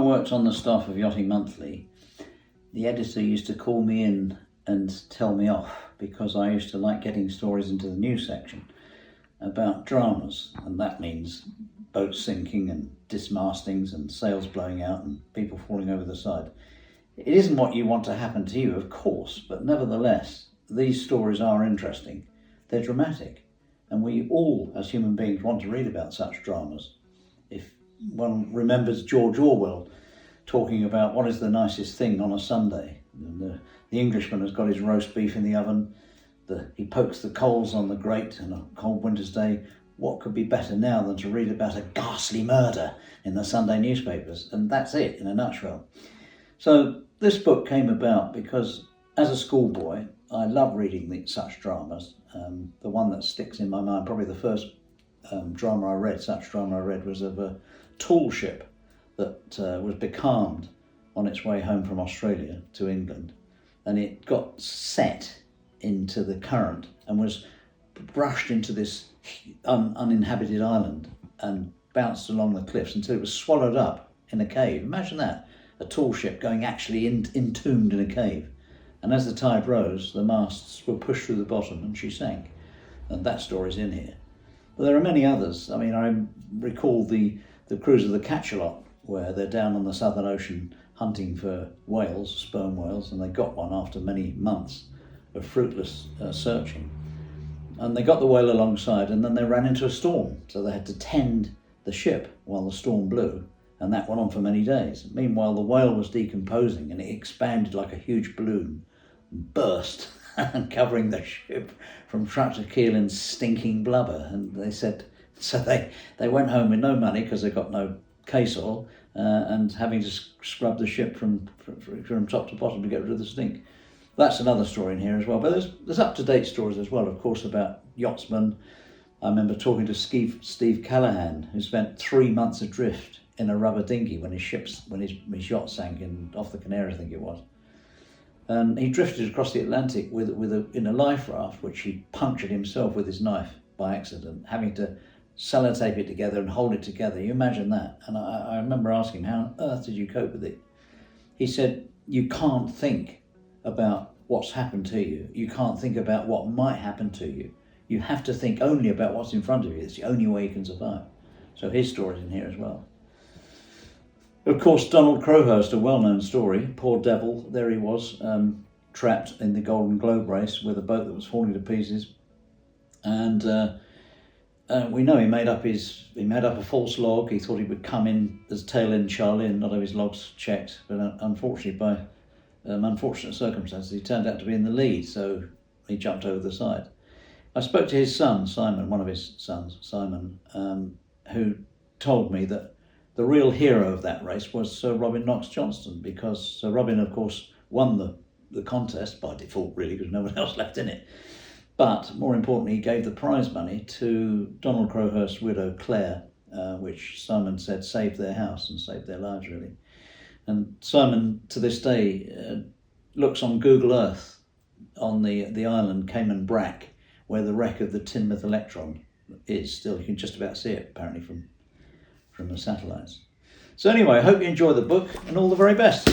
worked on the staff of Yachting Monthly, the editor used to call me in and tell me off because I used to like getting stories into the news section about dramas, and that means boats sinking and dismastings and sails blowing out and people falling over the side. It isn't what you want to happen to you, of course, but nevertheless, these stories are interesting. They're dramatic, and we all, as human beings, want to read about such dramas. If one remembers George Orwell talking about what is the nicest thing on a Sunday, and the Englishman has got his roast beef in the oven, he pokes the coals on the grate on a cold winter's day. What could be better now than to read about a ghastly murder in the Sunday newspapers? And that's it in a nutshell. So this book came about because as a schoolboy, I love reading such dramas. The one that sticks in my mind, probably the first such drama I read, was of a tall ship that was becalmed on its way home from Australia to England, and it got set into the current and was brushed into this uninhabited island and bounced along the cliffs until it was swallowed up in a cave. Imagine that, a tall ship going actually entombed in a cave. And as the tide rose, the masts were pushed through the bottom and she sank. And that story's in here. But there are many others. I mean, I recall the cruise of the Cachalot, where they're down on the Southern Ocean hunting for whales, sperm whales, and they got one after many months of fruitless searching. And they got the whale alongside, and then they ran into a storm, so they had to tend the ship while the storm blew, and that went on for many days. Meanwhile, the whale was decomposing, and it expanded like a huge balloon, and burst, and covering the ship from truck to keel in stinking blubber. And they said, so they went home with no money because they got no case oil, and having to scrub the ship from top to bottom to get rid of the stink. That's another story in here as well. But there's up-to-date stories as well, of course, about yachtsmen. I remember talking to Steve Callahan, who spent 3 months adrift in a rubber dinghy when his yacht sank off the Canaries, I think it was. And he drifted across the Atlantic in a life raft, which he punctured himself with his knife by accident, having to sellotape it together and hold it together. You imagine that? And I remember asking him, how on earth did you cope with it? He said, you can't think about what's happened to you. You can't think about what might happen to you. You have to think only about what's in front of you. It's the only way you can survive. So his story's in here as well. Of course, Donald Crowhurst, a well-known story. Poor devil, there he was, trapped in the Golden Globe race with a boat that was falling to pieces. And we know he made up a false log. He thought he would come in as tail end Charlie and not have his logs checked. But unfortunately, by unfortunate circumstances, he turned out to be in the lead, so he jumped over the side. I spoke to his son, Simon, one of his sons, Simon, who told me that the real hero of that race was Sir Robin Knox-Johnston, because Sir Robin, of course, won the contest by default, really, because no one else left in it. But more importantly, he gave the prize money to Donald Crowhurst's widow, Claire, which Simon said saved their house and saved their lives, really. And Simon, to this day, looks on Google Earth on the island Cayman Brac, where the wreck of the Teignmouth Electron is still. You can just about see it, apparently, from the satellites. So anyway, I hope you enjoy the book, and all the very best.